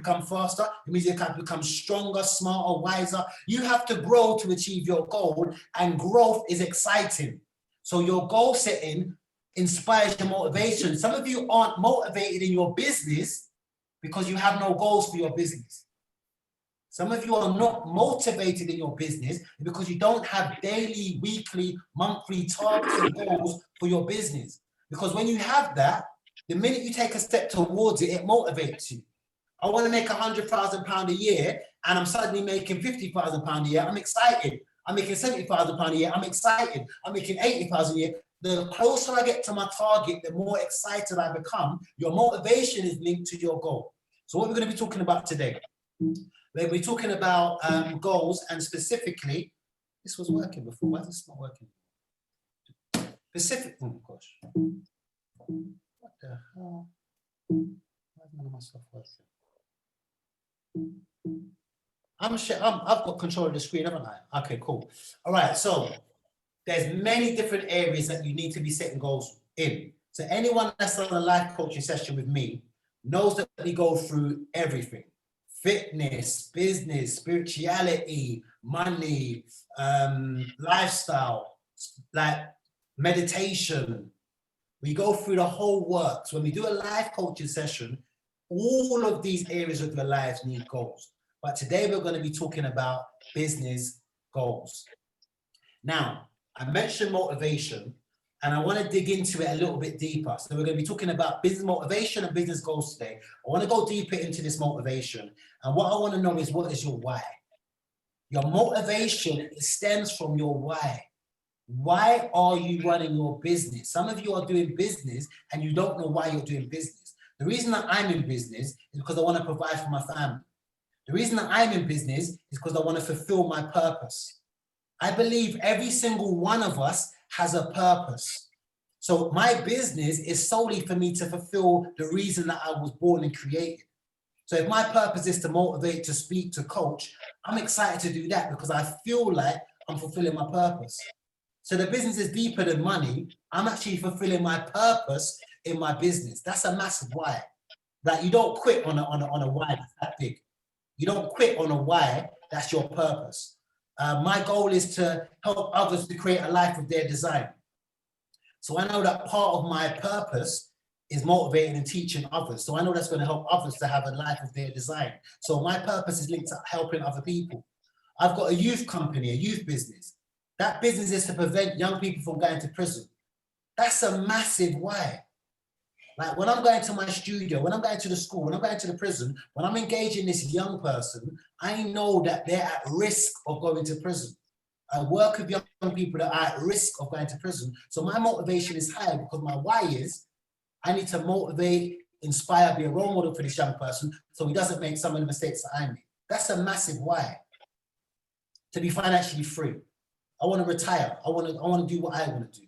become faster. It means you can become stronger, smarter, wiser. You have to grow to achieve your goal, and growth is exciting. So your goal setting inspires your motivation. Some of you aren't motivated in your business because you have no goals for your business. Some of you are not motivated in your business because you don't have daily, weekly, monthly targets and goals for your business. Because when you have that, the minute you take a step towards it, it motivates you. I want to make £100,000 a year and I'm suddenly making £50,000 a year. I'm excited. I'm making £70,000 a year. I'm excited. I'm making £80,000 a year. The closer I get to my target, the more excited I become. Your motivation is linked to your goal. So what we're going to be talking about today, we'll be talking about goals, and specifically, this was working before. Why is this not working? Oh gosh. What the hell? Why is none of my stuff working? I've got control of the screen, haven't I? Okay, cool. All right, so there's many different areas that you need to be setting goals in. So anyone that's on a life coaching session with me knows that we go through everything. Fitness, business, spirituality, money, lifestyle, like meditation. We go through the whole works. When we do a life coaching session, all of these areas of your lives need goals. But today we're going to be talking about business goals. Now, I mentioned motivation, and I want to dig into it a little bit deeper. So we're going to be talking about business motivation and business goals today. I want to go deeper into this motivation. And what I want to know is, what is your why? Your motivation stems from your why. Why are you running your business? Some of you are doing business and you don't know why you're doing business. The reason that I'm in business is because I want to provide for my family. The reason that I'm in business is because I want to fulfill my purpose. I believe every single one of us has a purpose. So my business is solely for me to fulfill the reason that I was born and created. So if my purpose is to motivate, to speak, to coach, I'm excited to do that because I feel like I'm fulfilling my purpose. So the business is deeper than money. I'm actually fulfilling my purpose in my business. That's a massive why. Like, you don't quit on a why that's that big. You don't quit on a why that's your purpose. My goal is to help others to create a life of their design. So I know that part of my purpose is motivating and teaching others. So I know that's going to help others to have a life of their design. So my purpose is linked to helping other people. I've got a youth company, a youth business. That business is to prevent young people from going to prison. That's a massive why. Like, when I'm going to my studio, when I'm going to the school, when I'm going to the prison, when I'm engaging this young person, I know that they're at risk of going to prison. I work with young people that are at risk of going to prison. So my motivation is high because my why is I need to motivate, inspire, be a role model for this young person so he doesn't make some of the mistakes that I made. That's a massive why. To be financially free. I want to retire. I want to do what I want to do.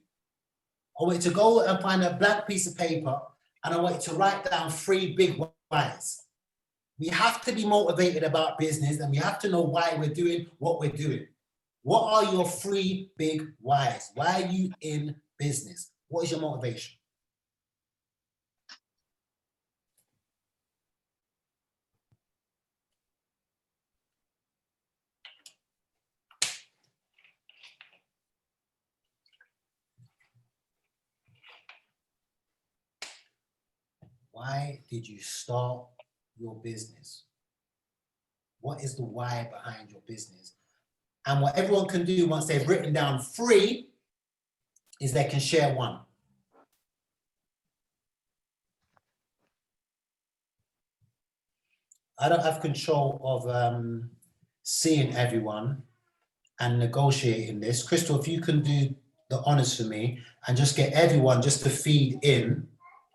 I want to go and find a blank piece of paper and I want to write down 3 big whys. We have to be motivated about business and we have to know why we're doing what we're doing. What are your 3 big whys? Why are you in business? What is your motivation? Why did you start your business? What is the why behind your business? And what everyone can do once they've written down 3 is they can share 1. I don't have control of seeing everyone and negotiating this. Crystal, if you can do the honors for me and just get everyone just to feed in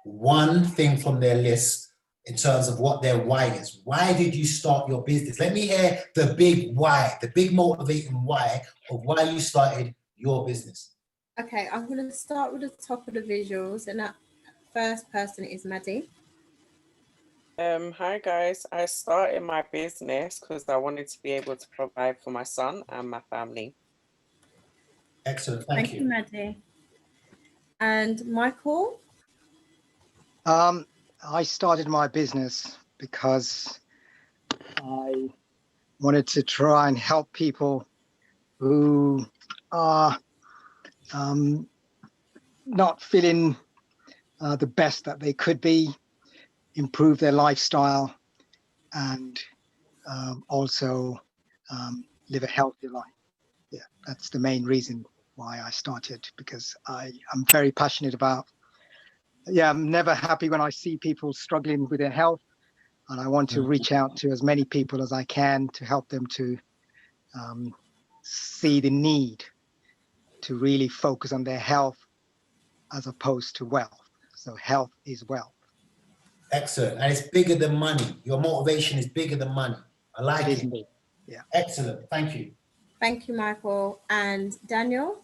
1 thing from their list in terms of what their why is. Why did you start your business? Let me hear the big why, the big motivating why of why you started your business. Okay, I'm going to start with the top of the visuals, and that first person is Maddie. Hi guys, I started my business because I wanted to be able to provide for my son and my family. Excellent, thank you. Maddie. And Michael? I started my business because I wanted to try and help people who are not feeling the best that they could be, improve their lifestyle, and also live a healthy life. Yeah, that's the main reason why I started, because I'm very passionate about, I'm never happy when I see people struggling with their health, and I want to reach out to as many people as I can to help them to see the need to really focus on their health as opposed to wealth. So health is wealth. Excellent. And it's bigger than money. Your motivation is bigger than money. I like it. Indeed. Yeah. Excellent. Thank you. Thank you, Michael. And Daniel?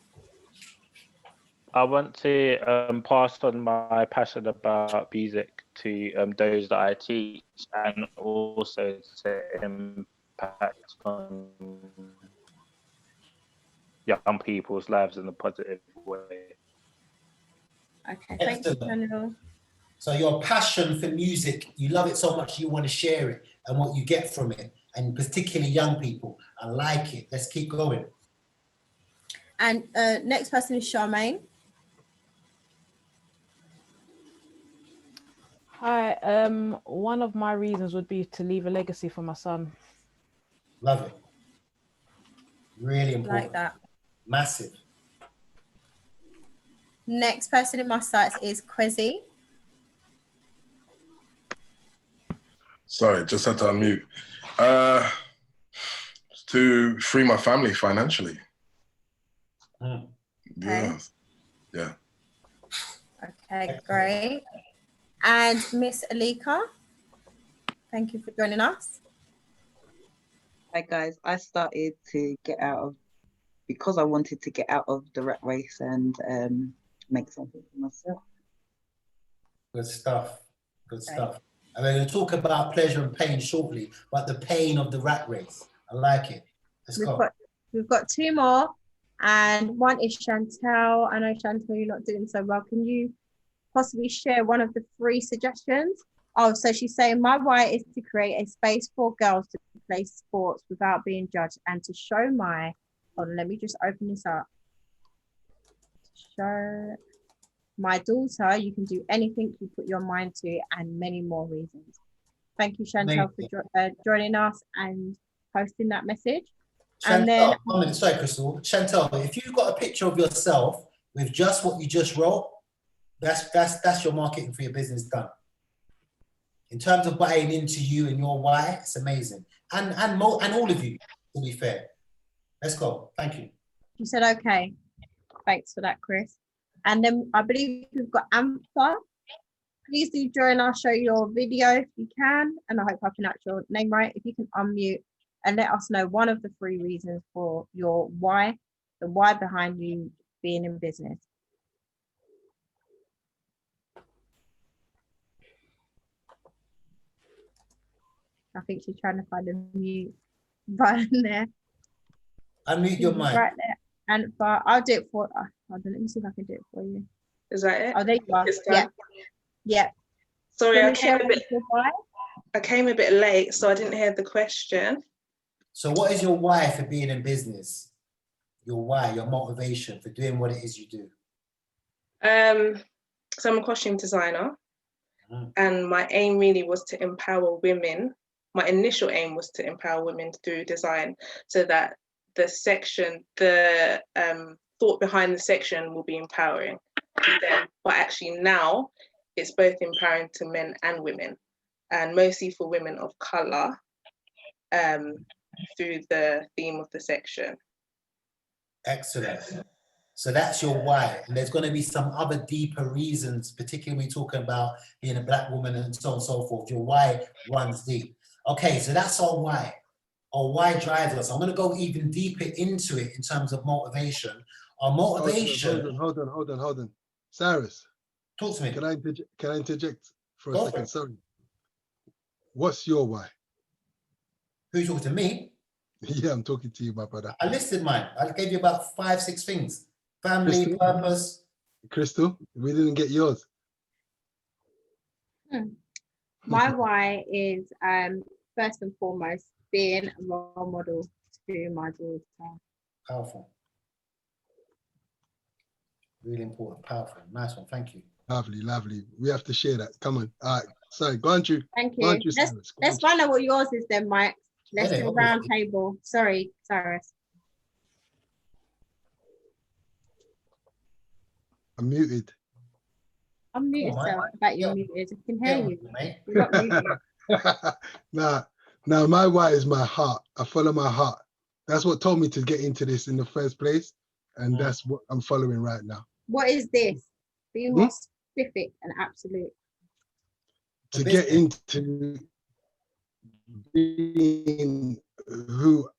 I want to pass on my passion about music to those that I teach, and also to impact on young people's lives in a positive way. Okay, thank you, Excellent. Daniel. So your passion for music, you love it so much you want to share it and what you get from it, and particularly young people. I like it. Let's keep going. And next person is Charmaine. Hi, one of my reasons would be to leave a legacy for my son. Love it. Really important. Like that. Massive. Next person in my sights is Kwesi. Sorry, just had to unmute. To free my family financially. Mm. Yeah. Yeah. Okay, great. And Miss Alika, thank you for joining us. Hi guys, I started to get out of, because I wanted to get out of the rat race and make something for myself. Good stuff. Good stuff. And we're going to talk about pleasure and pain shortly, but the pain of the rat race. I like it. Let's go. We've got two more, and one is Chantel. I know, Chantel, you're not doing so well. Can you possibly share one of the 3 suggestions? Oh, so she's saying, my why is to create a space for girls to play sports without being judged and to show my, hold on, let me just open this up. Show my daughter you can do anything you put your mind to, and many more reasons. Thank you, Chantel, for joining us and posting that message. Chantel, and then, 1 minute, sorry, Crystal. Chantel, if you've got a picture of yourself with just what you just wrote, that's your marketing for your business done. In terms of buying into you and your why, it's amazing. And all of you, to be fair. Let's go. Thank you. you said okay. Thanks for that, Chris. And then I believe we've got Amtha. Please do join us, show your video if you can. And I hope I pronounced your name right. If you can unmute and let us know one of the 3 reasons for your why, the why behind you being in business. I think she's trying to find a mute button there. Unmute your mic. Right there. And but I'll do it for, hold on, let me see if I can do it for you. Is that it? Oh, there you are. Yeah. Yeah. Sorry, I came a bit late, so I didn't hear the question. So what is your why for being in business? Your why, your motivation for doing what it is you do? So I'm a costume designer, and my aim really was to empower women. My initial aim was to empower women through design, so that the section, the thought behind the section will be empowering to them. But actually now it's both empowering to men and women, and mostly for women of colour, through the theme of the section. Excellent. So that's your why. And there's going to be some other deeper reasons, particularly when we're talking about being a Black woman and so on and so forth. Your why runs deep. Okay, so that's our why. Our why drives us. I'm going to go even deeper into it in terms of motivation. Our motivation. Hold on. Syrus. Talk to me. Can I interject for a second? Sorry. What's your why? Who are you talking to, me? Yeah, I'm talking to you, my brother. I listed mine. I gave you about 5, 6 things. Family, Crystal? purpose. Crystal, we didn't get yours. My why is first and foremost, being a role model to my daughter. Powerful. Really important, powerful. Nice one, thank you. Lovely, lovely. We have to share that. Come on. All right. Sorry, go on, Drew. Thank Go on, you. Drew, Cyrus. Go on, Let's find out what yours is then, Mike. Let's Yeah, do a round table. Sorry, Cyrus. I'm muted. Unmute Come on, yourself. Mike. I bet you're Yeah. muted. I can Yeah, hear you. mate. You're not muted. Nah, my why is my heart. I follow my heart. That's what told me to get into this in the first place. And that's what I'm following right now. What is this? Be more specific and absolute. To get into being who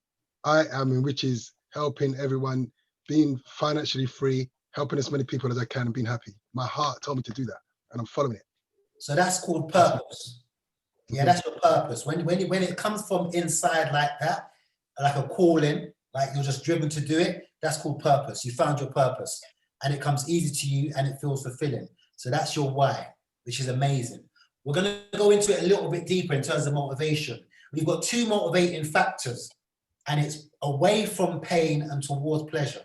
I am, and which is helping everyone, being financially free, helping as many people as I can, and being happy. My heart told me to do that, and I'm following it. So that's called purpose. Yeah, that's your purpose. When it comes from inside like that, like a calling, like you're just driven to do it, that's called purpose. You found your purpose and it comes easy to you and it feels fulfilling. So that's your why, which is amazing. We're going to go into it a little bit deeper in terms of motivation. We've got two motivating factors, and it's away from pain and towards pleasure.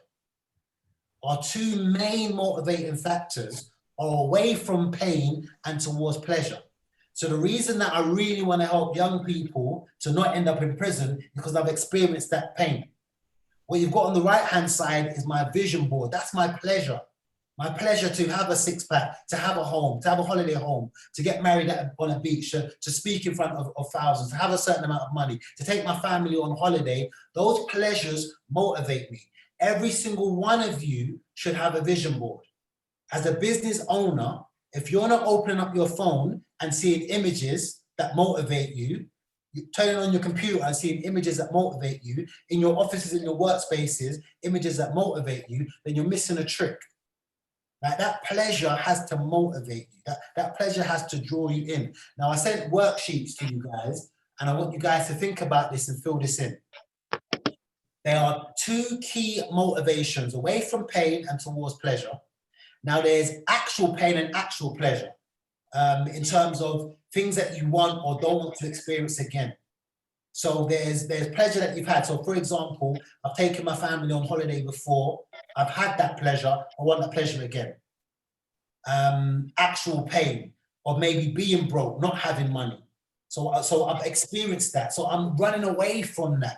Our two main motivating factors are away from pain and towards pleasure. So the reason that I really want to help young people to not end up in prison, because I've experienced that pain. What you've got on the right-hand side is my vision board. That's my pleasure. My pleasure to have a six-pack, to have a home, to have a holiday home, to get married on a beach, to speak in front of thousands, to have a certain amount of money, to take my family on holiday. Those pleasures motivate me. Every single one of you should have a vision board. As a business owner, if you're not opening up your phone and seeing images that motivate you, turning on your computer and seeing images that motivate you, in your offices, in your workspaces, images that motivate you, then you're missing a trick. Like that pleasure has to motivate you. That pleasure has to draw you in. Now, I sent worksheets to you guys, and I want you guys to think about this and fill this in. There are two key motivations away from pain and towards pleasure. Now, there's actual pain and actual pleasure in terms of things that you want or don't want to experience again. So there's pleasure that you've had. So for example, I've taken my family on holiday before. I've had that pleasure. I want that pleasure again. Actual pain of maybe being broke, not having money. So I've experienced that. So I'm running away from that.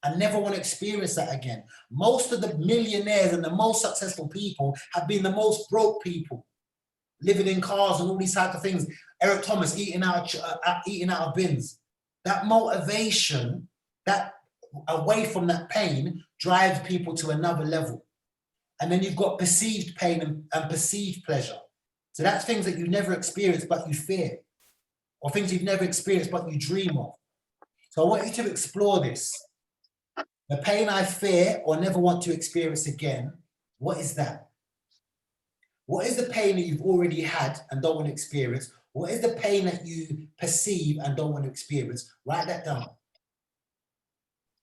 I never want to experience that again. Most of the millionaires and the most successful people have been the most broke people, living in cars and all these types of things. Eric Thomas eating out of bins. That motivation, that away from that pain, drives people to another level. And then you've got perceived pain and perceived pleasure. So that's things that you never experienced but you fear, or things you've never experienced but you dream of. So I want you to explore this. The pain I fear or never want to experience again, what is that? What is the pain that you've already had and don't want to experience? What is the pain that you perceive and don't want to experience? Write that down.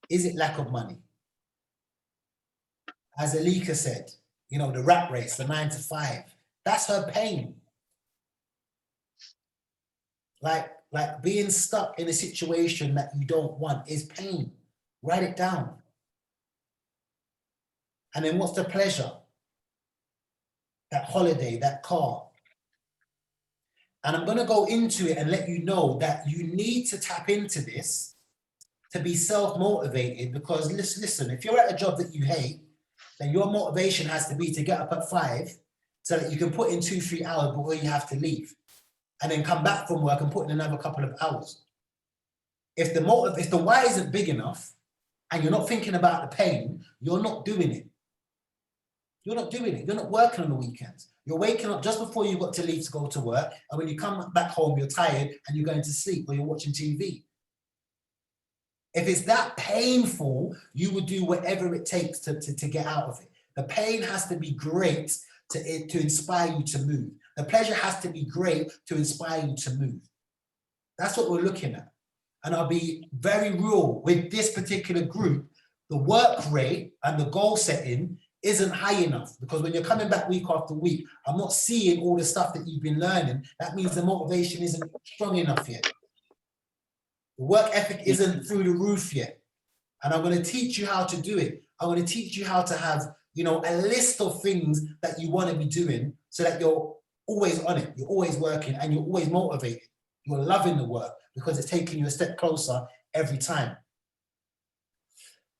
Is it lack of money? As Alika said, you know, the rat race, the 9 to 5, that's her pain. Like being stuck in a situation that you don't want is pain. Write it down. And then what's the pleasure? That holiday, that car. And I'm going to go into it and let you know that you need to tap into this to be self-motivated, because listen, if you're at a job that you hate, then your motivation has to be to get up at 5 so that you can put in 2-3 hours before you have to leave, and then come back from work and put in another couple of hours. If the why isn't big enough and you're not thinking about the pain, you're not doing it. You're not doing it. You're not working on the weekends. You're waking up just before you've got to leave to go to work. And when you come back home, you're tired and you're going to sleep or you're watching TV. If it's that painful, you would do whatever it takes to get out of it. The pain has to be great to inspire you to move. The pleasure has to be great to inspire you to move. That's what we're looking at. And I'll be very real with this particular group. The work rate and the goal setting isn't high enough, because when you're coming back week after week, I'm not seeing all the stuff that you've been learning. That means the motivation isn't strong enough yet. The work ethic isn't through the roof yet. And I'm going to teach you how to do it. I'm going to teach you how to have, you know, a list of things that you want to be doing so that you're always on it, you're always working, and you're always motivated. You're loving the work because it's taking you a step closer every time.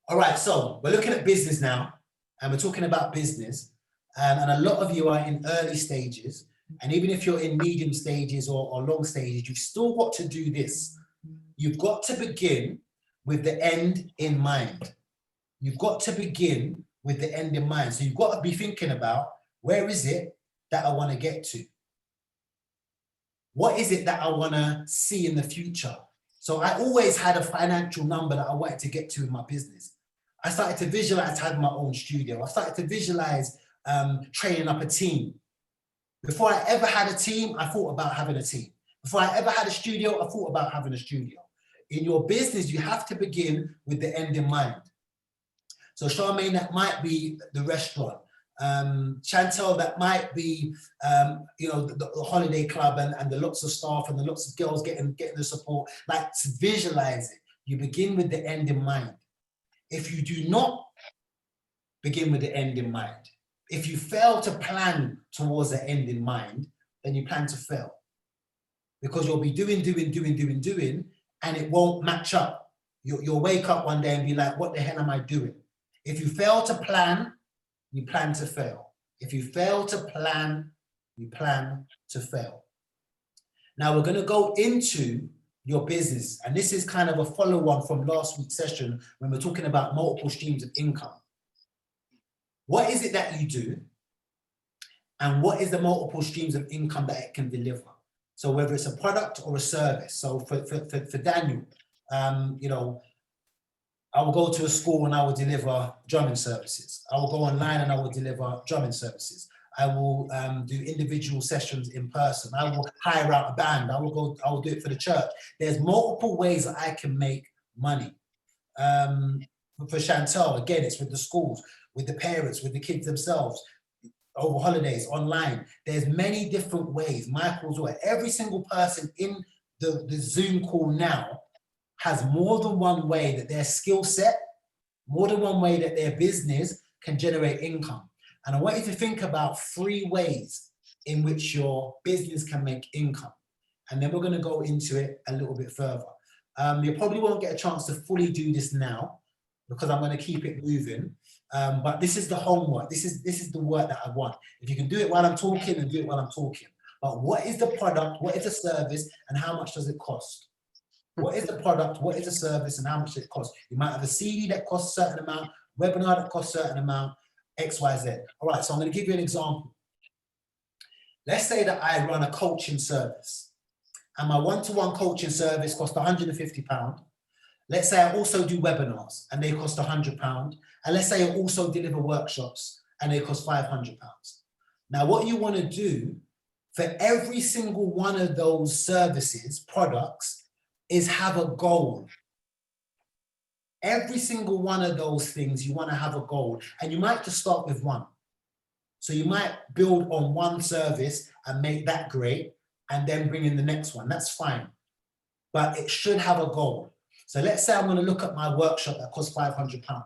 All right, so we're looking at business now, and we're talking about business. And a lot of you are in early stages. And even if you're in medium stages or long stages, you've still got to do this. You've got to begin with the end in mind. You've got to begin with the end in mind. So you've got to be thinking about, where is it that I want to get to? What is it that I want to see in the future? So I always had a financial number that I wanted to get to in my business. I started to visualize having my own studio. I started to visualize training up a team. Before I ever had a team, I thought about having a team. Before I ever had a studio, I thought about having a studio. In your business, you have to begin with the end in mind. So Charmaine, that might be the restaurant. Chantel, that might be, you know, the holiday club and the lots of staff and the lots of girls getting the support. Like, to visualize it, you begin with the end in mind. If you do not begin with the end in mind, if you fail to plan towards the end in mind, then you plan to fail. Because you'll be doing, and it won't match up. You'll wake up one day and be like, what the hell am I doing? If you fail to plan, you plan to fail. If you fail to plan, you plan to fail. Now we're going to go into your business. And this is kind of a follow-on from last week's session when we're talking about multiple streams of income. What is it that you do? And what is the multiple streams of income that it can deliver? So whether it's a product or a service. So for Daniel, you know, I will go to a school and I will deliver drumming services. I will go online and I will deliver drumming services. I will do individual sessions in person. I will hire out a band. I will do it for the church. There's multiple ways that I can make money. For Chantel, again, it's with the schools, with the parents, with the kids themselves, over holidays, online. There's many different ways. Michael's way. Every single person in the Zoom call now has more than one way that their skill set, more than one way that their business can generate income. And I want you to think about 3 ways in which your business can make income. And then we're going to go into it a little bit further. You probably won't get a chance to fully do this now because I'm going to keep it moving. But this is the homework. This is the work that I want. If you can do it while I'm talking, then do it while I'm talking. But what is the product? What is the service? And how much does it cost? What is the product? What is the service? And how much does it cost? You might have a CD that costs a certain amount, webinar that costs a certain amount, X, Y, Z. All right, so I'm going to give you an example. Let's say that I run a coaching service and my one-to-one coaching service costs £150. Let's say I also do webinars and they cost £100. And let's say I also deliver workshops and they cost £500. Now, what you want to do for every single one of those services, products, is have a goal. Every single one of those things, you want to have a goal, and you might just start with one. So you might build on one service and make that great and then bring in the next one. That's fine, but it should have a goal. So let's say I'm going to look at my workshop that costs £500,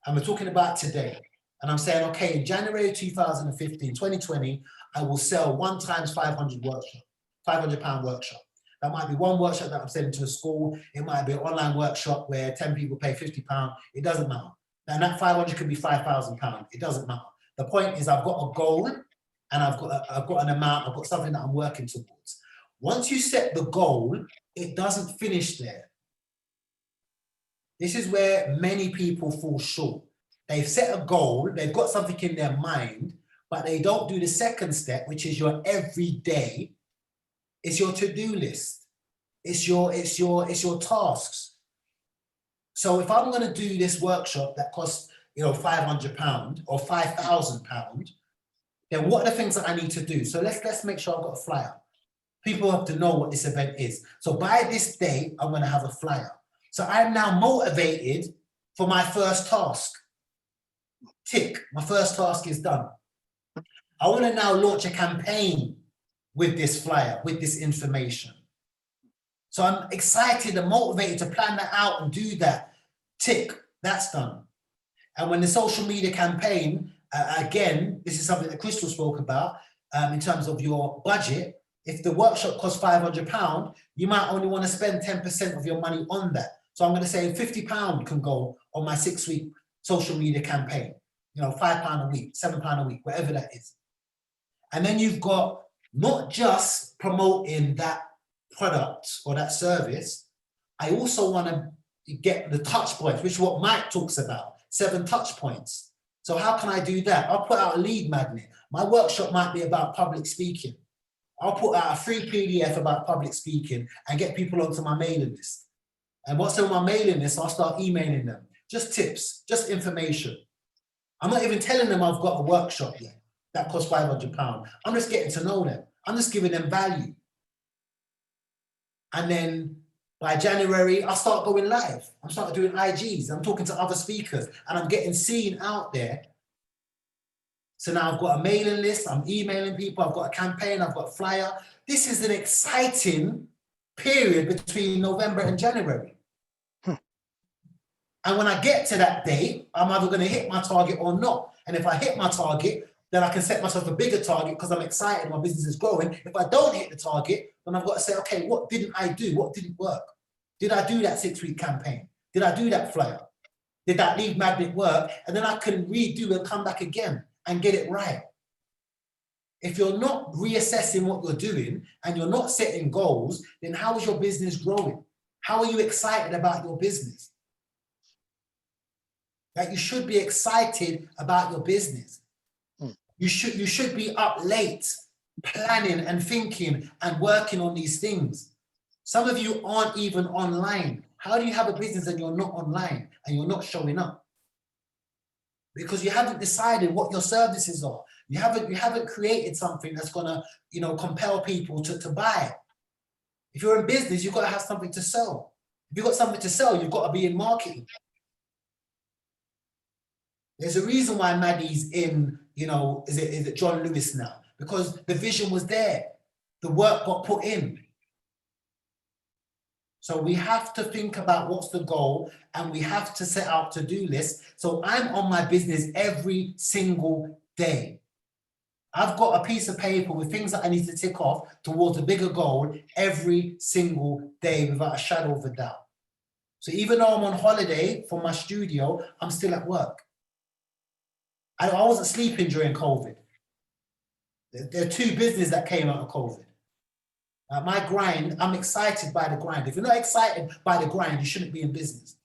and we're talking about today. And I'm saying, okay, in January 2015, 2020, I will sell 1 times 500 workshop, £500 workshop. That might be one workshop that I'm sending to a school. It might be an online workshop where 10 people pay £50. It doesn't matter. And that 500 could be £5,000. It doesn't matter. The point is I've got a goal and I've got an amount. I've got something that I'm working towards. Once you set the goal, it doesn't finish there. This is where many people fall short. They've set a goal. They've got something in their mind, but they don't do the second step, which is your everyday. It's your to-do list. It's your tasks. So if I'm going to do this workshop that costs, you know, £500 or £5,000, then what are the things that I need to do? So let's make sure I've got a flyer. People have to know what this event is. So by this date, I'm going to have a flyer. So I'm now motivated for my first task. Tick, my first task is done. I want to now launch a campaign with this flyer, with this information. So I'm excited and motivated to plan that out and do that. Tick, that's done. And when the social media campaign, again, this is something that Crystal spoke about in terms of your budget. If the workshop costs £500, you might only want to spend 10% of your money on that. So I'm going to say £50 can go on my 6-week social media campaign. You know, £5 a week, £7 a week, whatever that is. And then you've got not just promoting that product or that service. I also want to get the touch points, which is what Mike talks about, 7 touch points. So how can I do that? I'll put out a lead magnet. My workshop might be about public speaking. I'll put out a free PDF about public speaking and get people onto my mailing list. And once they're on my mailing list, I'll start emailing them. Just tips, just information. I'm not even telling them I've got a workshop yet that costs £500. I'm just getting to know them. I'm just giving them value. And then by January, I'll start going live. I'm starting doing IGs. I'm talking to other speakers and I'm getting seen out there. So now I've got a mailing list. I'm emailing people. I've got a campaign. I've got a flyer. This is an exciting period between November and January. And when I get to that date, I'm either going to hit my target or not. And if I hit my target, then I can set myself a bigger target because I'm excited, my business is growing. If I don't hit the target, then I've got to say, okay, what didn't I do? What didn't work? Did I do that 6-week campaign? Did I do that flyer? Did that lead magnet work? And then I can redo and come back again and get it right. If you're not reassessing what you're doing and you're not setting goals, then how is your business growing? How are you excited about your business? Like, you should be excited about your business. You should be up late planning and thinking and working on these things. Some of you aren't even online. How do you have a business and you're not online and you're not showing up? Because you haven't decided what your services are. You haven't created something that's gonna, compel people to buy. If you're in business, you've got to have something to sell. If you've got something to sell, you've got to be in marketing. There's a reason why Maddie's in, is it John Lewis now? Because the vision was there. The work got put in. So we have to think about what's the goal and we have to set out to-do lists. So I'm on my business every single day. I've got a piece of paper with things that I need to tick off towards a bigger goal every single day without a shadow of a doubt. So even though I'm on holiday from my studio, I'm still at work. I wasn't sleeping during COVID. There are 2 businesses that came out of COVID. My grind, I'm excited by the grind. If you're not excited by the grind, you shouldn't be in business.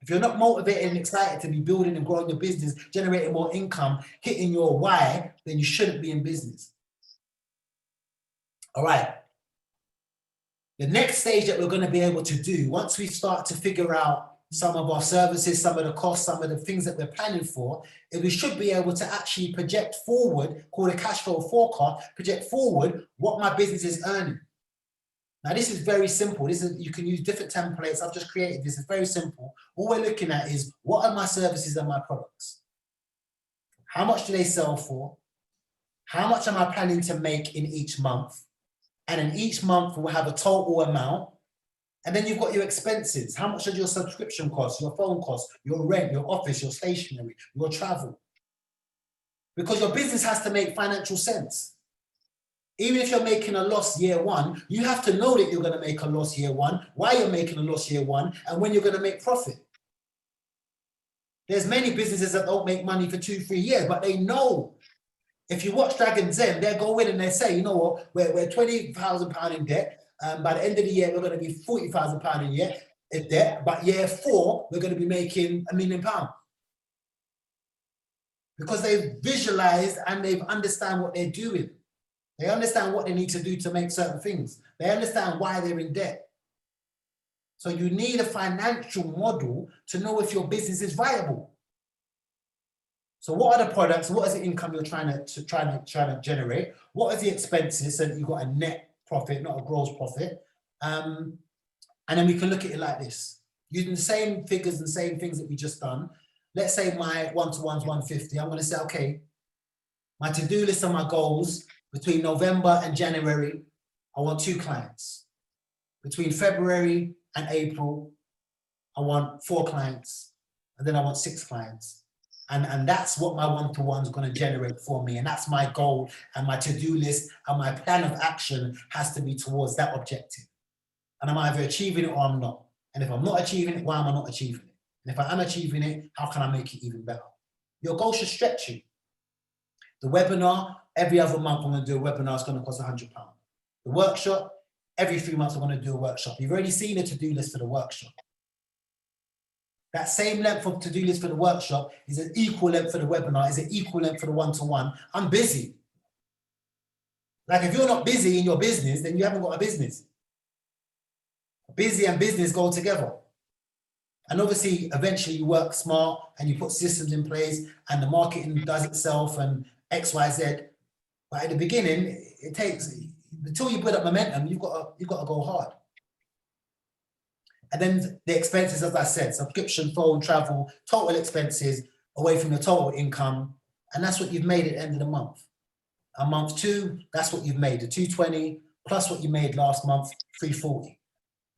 If you're not motivated and excited to be building and growing your business, generating more income, hitting your why, then you shouldn't be in business. All right. The next stage that we're going to be able to do, once we start to figure out some of our services, some of the costs, some of the things that we're planning for, is we should be able to actually project forward, called a cash flow forecast, project forward what my business is earning. Now, this is very simple. You can use different templates. I've just created this. It's very simple. All we're looking at is, what are my services and my products? How much do they sell for? How much am I planning to make in each month? And in each month, we'll have a total amount. And then you've got your expenses. How much does your subscription cost, your phone cost, your rent, your office, your stationery, your travel? Because your business has to make financial sense. Even if you're making a loss year 1, you have to know that you're going to make a loss year 1, why you're making a loss year 1, and when you're going to make profit. There's many businesses that don't make money for 2-3 years, but they know. If you watch Dragon's Den, they go in and they say, you know what, we're £20,000 in debt. By the end of the year, we're going to be £40,000 in debt. But year 4, we're going to be making £1 million. Because they've visualized and they've understand what they're doing. They understand what they need to do to make certain things. They understand why they're in debt. So you need a financial model to know if your business is viable. So what are the products? What is the income you're trying to generate? What are the expenses so that you've got a net profit, not a gross profit? And then we can look at it like this. Using the same figures and same things that we just done. Let's say my one-to-one's 150. I'm going to say, okay, my to-do list and my goals between November and January, I want 2 clients. between February and April, I want 4 clients, and then I want 6 clients. And that's what my one-to-one is going to generate for me. And that's my goal, and my to-do list and my plan of action has to be towards that objective. And I'm either achieving it or I'm not. And if I'm not achieving it, why am I not achieving it? And if I am achieving it, how can I make it even better? Your goal should stretch you. The webinar, every other month I'm going to do a webinar, it's going to cost £100. The workshop, every 3 months I'm going to do a workshop. You've already seen a to-do list for the workshop. That same length of to-do list for the workshop is an equal length for the webinar, is an equal length for the one-to-one. I'm busy. Like if you're not busy in your business, then you haven't got a business. Busy and business go together. And obviously, eventually you work smart and you put systems in place and the marketing does itself and X, Y, Z. But at the beginning, it takes, until you build up momentum, you've got to go hard. And then the expenses, as I said, subscription, phone, travel, total expenses away from your total income. And that's what you've made at the end of the month. And month 2, that's what you've made, the 220 plus what you made last month, 340.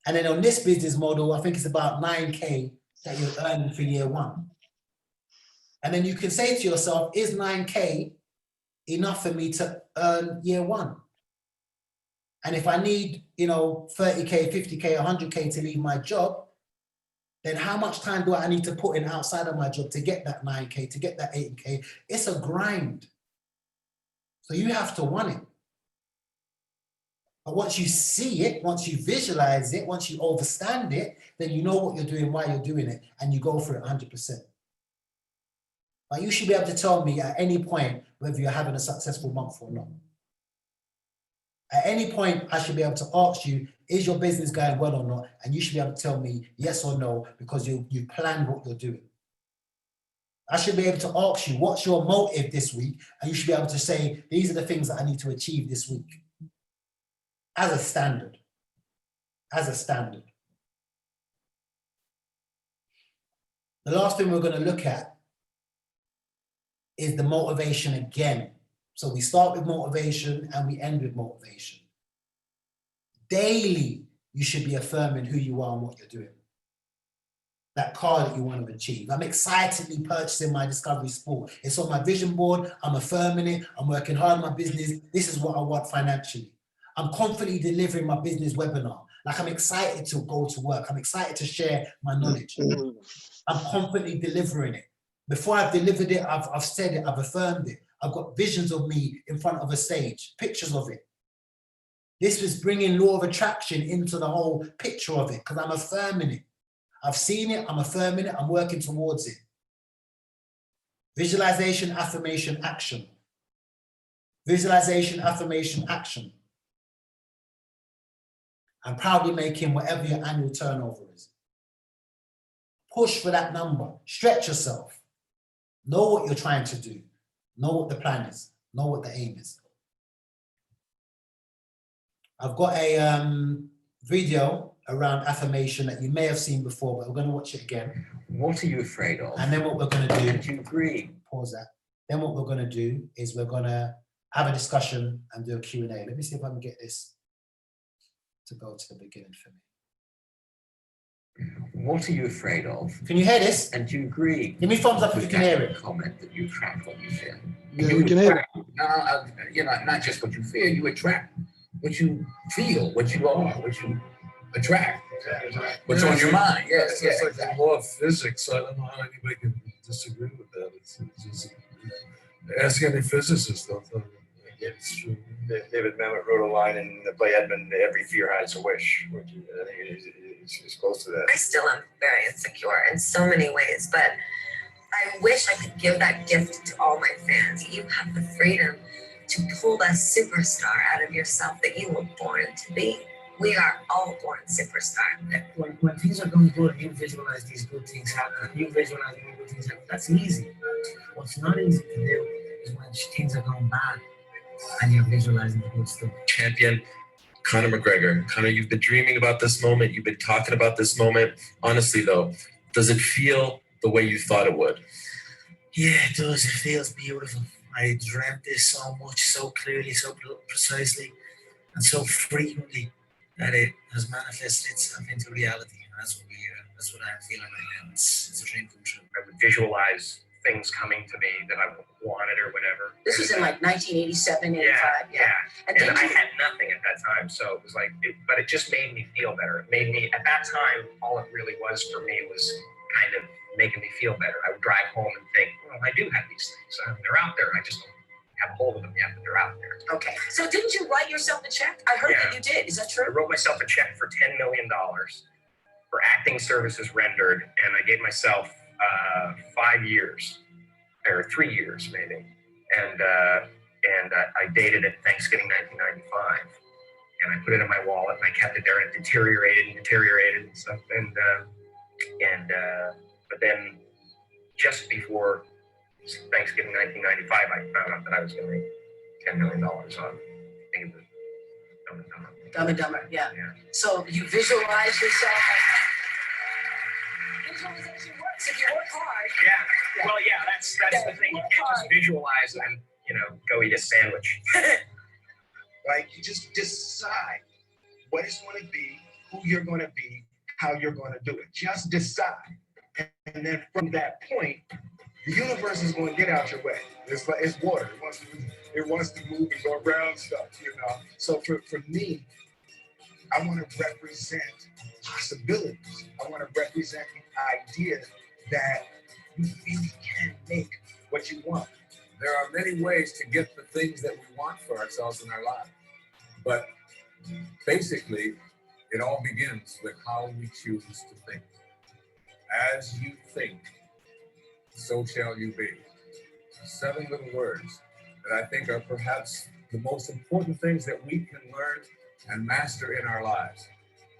And then on this business model, I think it's about 9K that you're earning for year 1. And then you can say to yourself, is 9K enough for me to earn year 1? And if I need, 30K, 50K, 100K to leave my job, then how much time do I need to put in outside of my job to get that 9K, to get that 8K? It's a grind. So you have to want it. But once you see it, once you visualize it, once you understand it, then you know what you're doing, why you're doing it, and you go for it 100%. But you should be able to tell me at any point whether you're having a successful month or not. At any point, I should be able to ask you, is your business going well or not? And you should be able to tell me yes or no, because you planned what you're doing. I should be able to ask you, what's your motive this week? And you should be able to say, these are the things that I need to achieve this week. As a standard. As a standard. The last thing we're going to look at is the motivation again. So we start with motivation and we end with motivation. Daily, you should be affirming who you are and what you're doing. That car that you want to achieve. I'm excitedly purchasing my Discovery Sport. It's on my vision board. I'm affirming it. I'm working hard on my business. This is what I want financially. I'm confidently delivering my business webinar. Like I'm excited to go to work. I'm excited to share my knowledge. I'm confidently delivering it. Before I've delivered it, I've said it, I've affirmed it. I've got visions of me in front of a stage, pictures of it. This was bringing law of attraction into the whole picture of it because I'm affirming it. I've seen it, I'm affirming it, I'm working towards it. Visualization, affirmation, action. Visualization, affirmation, action. And proudly making whatever your annual turnover is. Push for that number, stretch yourself. Know what you're trying to do. Know what the plan is. Know what the aim is. I've got a video around affirmation that you may have seen before, but we're going to watch it again. What are you afraid of? And then what we're going to do... Do you agree? Pause that. Then what we're going to do is we're going to have a discussion and do a Q&A. Let me see if I can get this to go to the beginning for me. What are you afraid of? Can you hear this? And do you agree? Give me thumbs up if you can hear it. Comment that you attract what you feel. Yeah, we can hear it. No, not just what you feel. You attract what you feel, what you are, what you attract. What's on your mind? Yes, It's like exactly. the law of physics. I don't know how anybody can disagree with that. It's just ask any physicist. They'll tell you. It's true. David Mamet wrote a line in the play Edmund, every fear hides a wish, which I think is close to that. I still am very insecure in so many ways, but I wish I could give that gift to all my fans. You have the freedom to pull that superstar out of yourself that you were born to be. We are all born superstar. When things are going good, you visualize these good things happen. You visualize when good things happen. That's easy. What's not easy to do is when things are going bad and you're visualizing the good stuff. Champion Conor McGregor. Conor, you've been dreaming about this moment. You've been talking about this moment. Honestly, though, does it feel the way you thought it would? Yeah, it does. It feels beautiful. I dreamt this so much, so clearly, so precisely, and so frequently. that it has manifested itself into reality. And that's what I'm feeling right now. It's a dream come true. I would visualize things coming to me that I wanted or whatever. This was in like 1987, 85. Yeah. And And didn't I you- had nothing at that time, so it was like, but it just made me feel better. It made me, at that time, all it really was for me was kind of making me feel better. I would drive home and think, well, I do have these things. They're out there. I just don't have hold of them yet, but they're out there. Okay. So didn't you write yourself a check? I heard that you did. Is that I true? wrote myself a check for $10 million for acting services rendered, and I gave myself 5 years, or 3 years maybe. And I dated it Thanksgiving 1995. And I put it in my wallet and I kept it there, and it deteriorated and stuff. But then just before Thanksgiving 1995, I found out that I was going to make $10 million on, I think it was Dumb and Dumber. Dumb and Dumber, yeah. So you visualize yourself. Visualization works if you work hard. Yeah. Well, yeah, that's the thing. You can't just visualize and, go eat a sandwich. Like, you just decide what it's going to be, who you're going to be, how you're going to do it. Just decide. And then from that point, the universe is going to get out your way. It's like, it's water. It wants to move and go around stuff, So for me, I want to represent possibilities. I want to represent the idea that you really can make what you want. There are many ways to get the things that we want for ourselves in our lives. But basically, it all begins with how we choose to think. As you think, so shall you be. 7 little words that I think are perhaps the most important things that we can learn and master in our lives.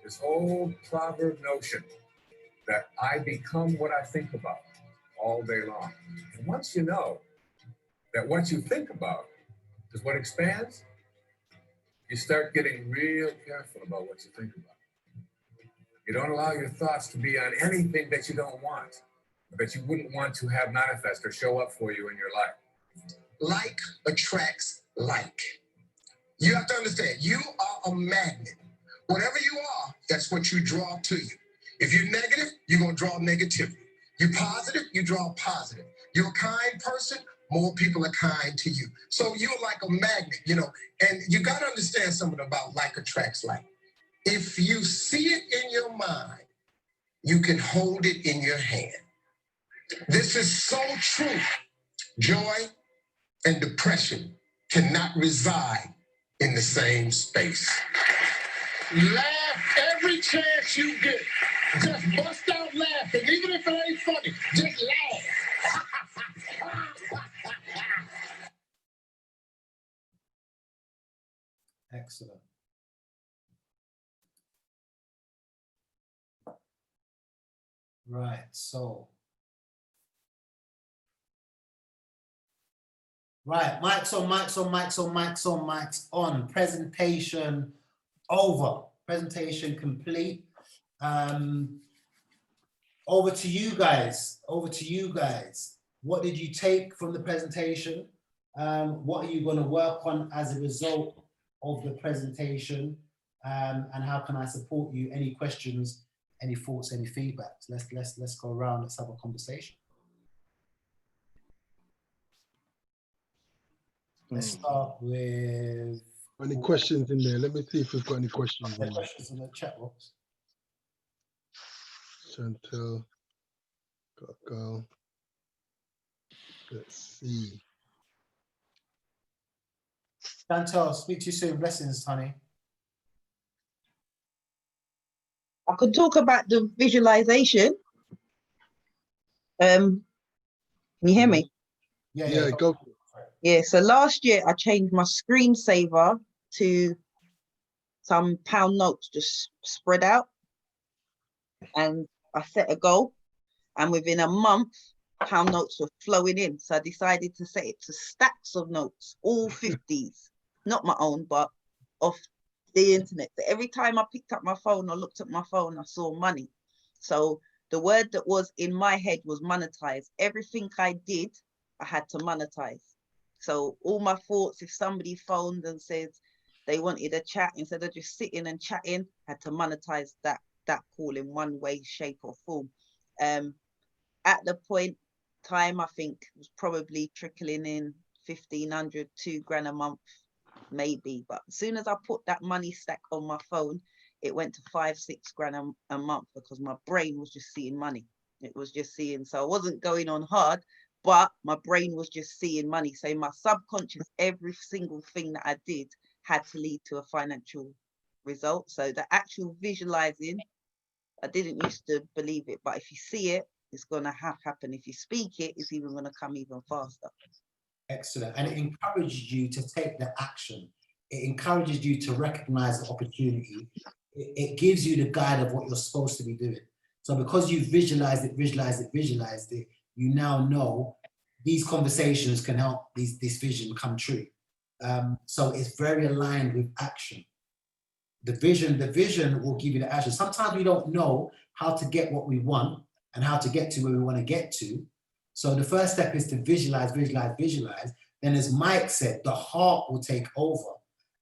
This whole proverb notion that I become what I think about all day long. And once you know that what you think about is what expands, you start getting real careful about what you think about. You don't allow your thoughts to be on anything that you don't want, or that you wouldn't want to have manifest or show up for you in your life. Like attracts like. You have to understand, you are a magnet. Whatever you are, that's what you draw to you. If you're negative, you're going to draw negativity. You're positive, you draw positive. You're a kind person, more people are kind to you. So you're like a magnet, and you got to understand something about like attracts like. If you see it in your mind, you can hold it in your hand. This is so true. Joy and depression cannot reside in the same space. Laugh every chance you get. Just bust out laughing, even if it ain't funny. Just laugh. Excellent. Right, so. Right, mic's on. Presentation over. Presentation complete. Over to you guys. What did you take from the presentation? What are you going to work on as a result of the presentation? And how can I support you? Any questions, any thoughts, any feedback? Let's go around, let's have a conversation. Let's start with... Any questions in there? Let me see if we've got any questions. Any questions in the chat box? Chantel, gotta go. Let's see. Chantel, speak to you soon. Blessings, honey. I could talk about the visualization. Can you hear me? Yeah, go. Yeah, so last year I changed my screensaver to some pound notes just spread out. And I set a goal, and within a month, pound notes were flowing in. So I decided to set it to stacks of notes, all 50s, not my own, but off the internet. So every time I picked up my phone or looked at my phone, I saw money. So the word that was in my head was monetize. Everything I did, I had to monetize. So all my thoughts, if somebody phoned and says, They wanted a chat instead of just sitting and chatting. Had to monetize that call in one way, shape, or form. At the point time, I think was probably trickling in 1,500, £2,000 a month, maybe. But as soon as I put that money stack on my phone, it went to 5-6 grand a month, because my brain was just seeing money. It was just seeing, so I wasn't going on hard, but my brain was just seeing money. So my subconscious, every single thing that I did had to lead to a financial result. So the actual visualizing, I didn't used to believe it, but if you see it, it's going to happen. If you speak it, it's even going to come even faster. Excellent. And it encourages you to take the action. It encourages you to recognize the opportunity. It gives you the guide of what you're supposed to be doing. So because you visualized it, you now know these conversations can help this vision come true. So it's very aligned with action. The vision will give you the action. Sometimes we don't know how to get what we want and how to get to where we want to get to. So the first step is to visualize. Then, as Mike said, the heart will take over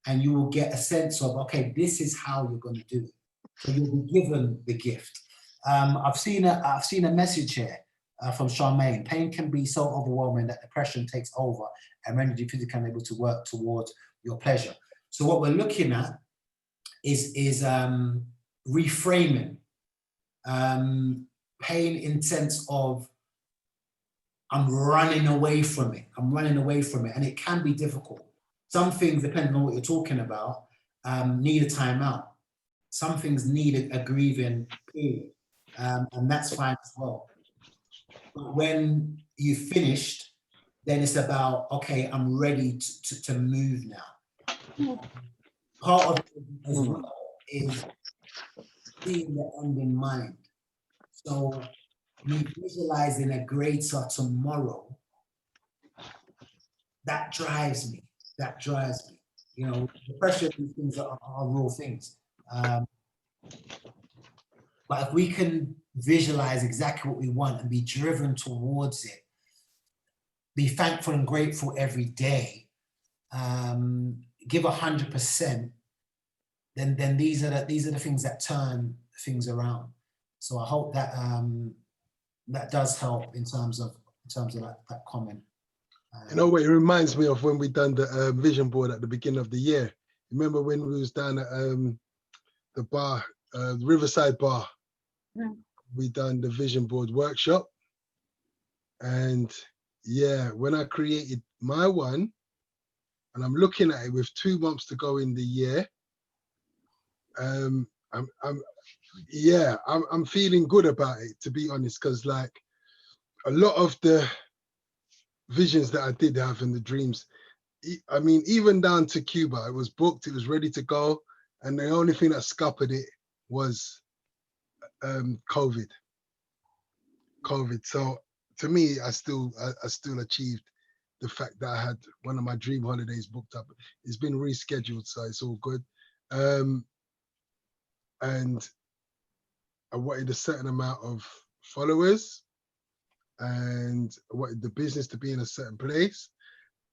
and you will get a sense of, okay, this is how you're going to do it. So you'll be given the gift. I've seen a message here from Charmaine. Pain can be so overwhelming that depression takes over and renders you physically unable to work towards your pleasure. So what we're looking at is reframing pain in sense of I'm running away from it. And it can be difficult. Some things, depending on what you're talking about, need a timeout. Some things need a grieving period, and that's fine as well. But when you've finished, then it's about, okay, I'm ready to move now. Part of it as well is seeing the end in mind. So me visualizing a greater tomorrow, that drives me. You know, depression, these things are real things. But if we can visualize exactly what we want and be driven towards it, be thankful and grateful every day, give 100%, then these are the things that turn things around. So I hope that that does help in terms of that comment. You know what it reminds me of when we done the vision board at the beginning of the year. Remember when we was down at the bar, the Riverside Bar? Yeah. We done the vision board workshop, and yeah, when I created my one, and I'm looking at it with 2 months to go in the year, I'm feeling good about it, to be honest, because like a lot of the visions that I did have and the dreams, I mean, even down to Cuba, it was booked, it was ready to go, and the only thing that scuppered it was COVID. So to me, I still achieved the fact that I had one of my dream holidays booked up. It's been rescheduled, so it's all good. And I wanted a certain amount of followers, and I wanted the business to be in a certain place.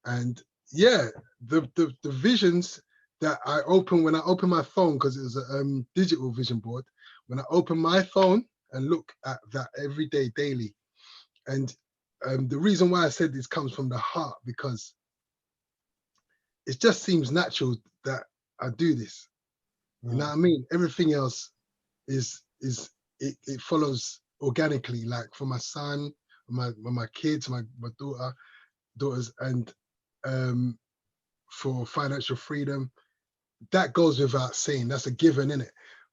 And yeah, the visions that I opened when I opened my phone, because it was a digital vision board, when I open my phone and look at that every day, daily. And the reason why I said this comes from the heart, because it just seems natural that I do this. You know what I mean? Everything else it follows organically, like for my son, my kids, my daughters, and for financial freedom. That goes without saying. That's a given, innit?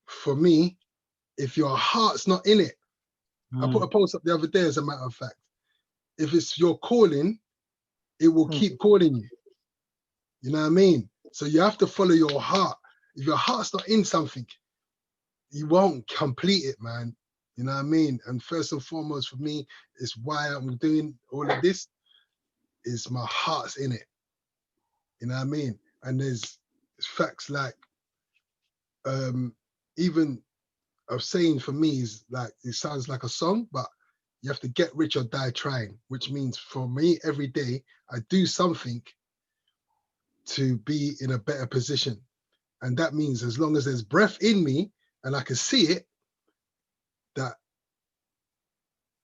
For me, if your heart's not in it, I put a post up the other day, as a matter of fact. If it's your calling, it will keep calling you. You know what I mean? So you have to follow your heart. If your heart's not in something, you won't complete it, man. You know what I mean? And first and foremost for me, is why I'm doing all of this, is my heart's in it. You know what I mean? And there's facts like, even a saying for me is like, it sounds like a song, but you have to get rich or die trying, which means for me, every day I do something to be in a better position. And that means as long as there's breath in me and I can see it, that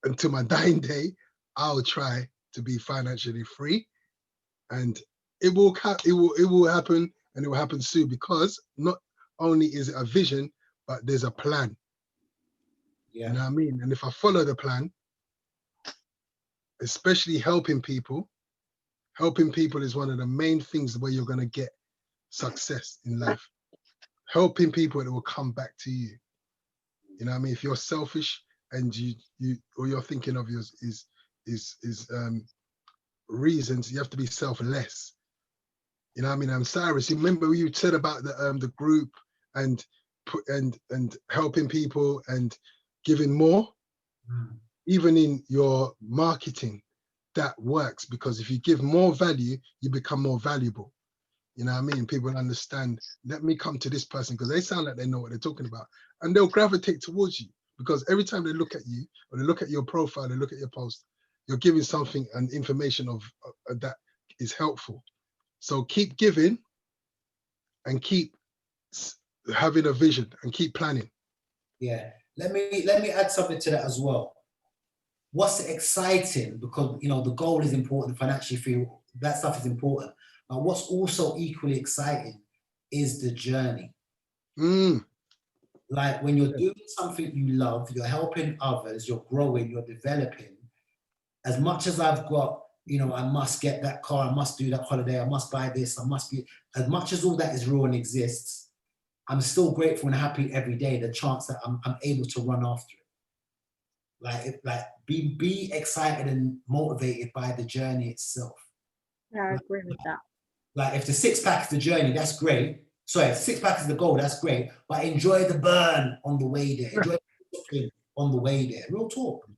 until my dying day, I'll try to be financially free. And it will happen, and it will happen soon, because not only is it a vision, but there's a plan. Yeah. You know what I mean? And if I follow the plan, especially helping people is one of the main things where you're going to get success in life. Helping people, it will come back to you. You know what I mean? If you're selfish and you all you're thinking of yours is reasons, you have to be selfless. You know what I mean? Syrus, you remember what you said about the group and helping people and giving more? Even in your marketing, that works, because if you give more value, you become more valuable. You know what I mean? People understand, let me come to this person because they sound like they know what they're talking about, and they'll gravitate towards you, because every time they look at you or they look at your profile, they look at your post, you're giving something and information of that is helpful. So keep giving and keep having a vision and keep planning. Yeah, let me add something to that as well. What's exciting, because you know the goal is important, financially free, that stuff is important, but what's also equally exciting is the journey. Like when you're doing something you love, you're helping others, you're growing, you're developing. As much as I've got, you know, I must get that car, I must do that holiday, I must buy this, I must be, as much as all that is real and exists, I'm still grateful and happy every day, the chance that I'm able to run after it. Like be excited and motivated by the journey itself. Yeah, I agree with that. Like if the 6-pack is the journey, that's great. Sorry, if 6-pack is the goal, that's great. But enjoy the burn on the way there. Enjoy the on the way there. Real talk.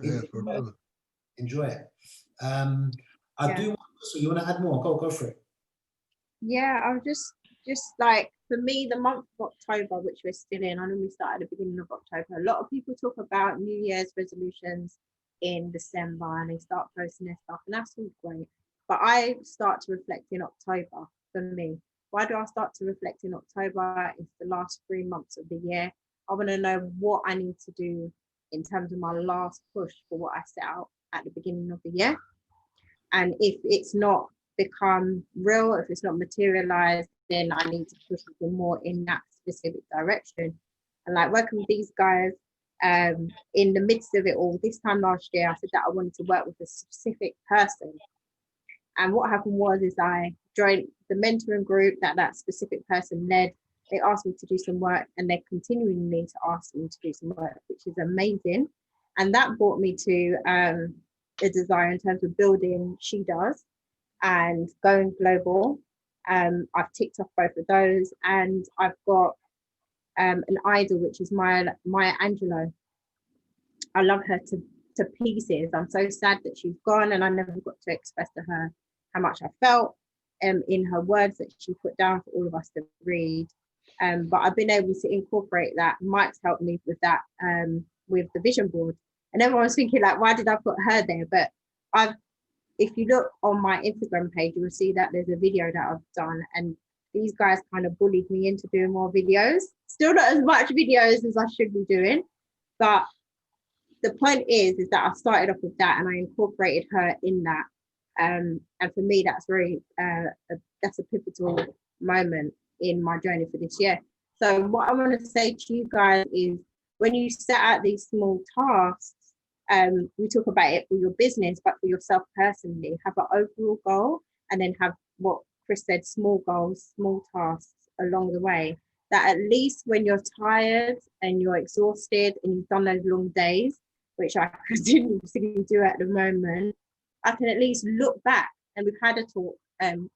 Yeah, for real. Enjoy it. I do. So you want to add more? Go for it. Yeah, I was just like, for me, the month of October, which we're still in, I know we started at the beginning of October. A lot of people talk about New Year's resolutions in December and they start posting their stuff, and that's all great. But I start to reflect in October for me. Why do I start to reflect in October? It's the last 3 months of the year. I want to know what I need to do in terms of my last push for what I set out at the beginning of the year. And if it's not become real, if it's not materialized, then I need to push even more in that specific direction. And like working with these guys, in the midst of it all, this time last year, I said that I wanted to work with a specific person. And what happened was I joined the mentoring group that specific person led. They asked me to do some work, and they're continually to ask me to do some work, which is amazing. And that brought me to a desire in terms of building She Does and going global. I've ticked off both of those, and I've got an idol, which is Maya Angelou. I love her to pieces. I'm so sad that she's gone, and I never got to express to her how much I felt in her words that she put down for all of us to read. But I've been able to incorporate that. Mike's helped me with that, with the vision board. And everyone's thinking like, why did I put her there? But if you look on my Instagram page, you will see that there's a video that I've done, and these guys kind of bullied me into doing more videos. Still not as much videos as I should be doing, but the point is that I started off with that and I incorporated her in that. And for me, that's that's a pivotal moment in my journey for this year. So what I want to say to you guys is, when you set out these small tasks, we talk about it for your business, but for yourself personally, have an overall goal, and then have what Chris said, small goals, small tasks along the way, that at least when you're tired and you're exhausted and you've done those long days, which I continuously do at the moment, I can at least look back. And we've had a talk,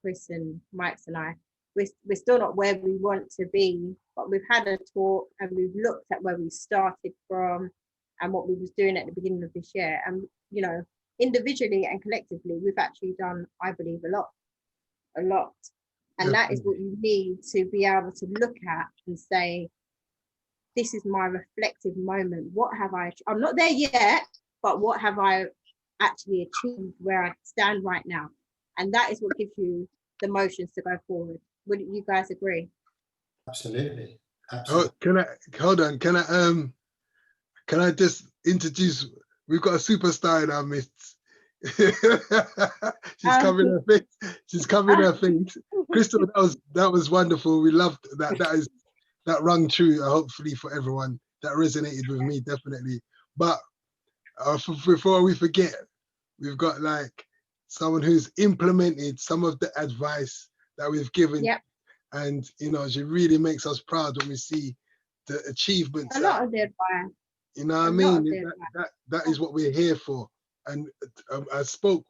Chris and Mike's and I, we're still not where we want to be, but we've had a talk and we've looked at where we started from and what we was doing at the beginning of this year. And, you know, individually and collectively, we've actually done, I believe, a lot. And that is what you need to be able to look at and say, this is my reflective moment. What have I'm not there yet, but what have I actually achieved where I stand right now? And that is what gives you the motions to go forward. Would you guys agree? Absolutely. Oh, can I hold on? Can I just introduce? We've got a superstar in our midst. She's covering her face. She's covering her face. Crystal, that was wonderful. We loved that. That rung true. Hopefully for everyone, that resonated with me definitely. But before we forget, we've got like someone who's implemented some of the advice that we've given. Yep. And you know, she really makes us proud when we see the achievements. A lot of the advice. You know what I mean? That is what we're here for. And I spoke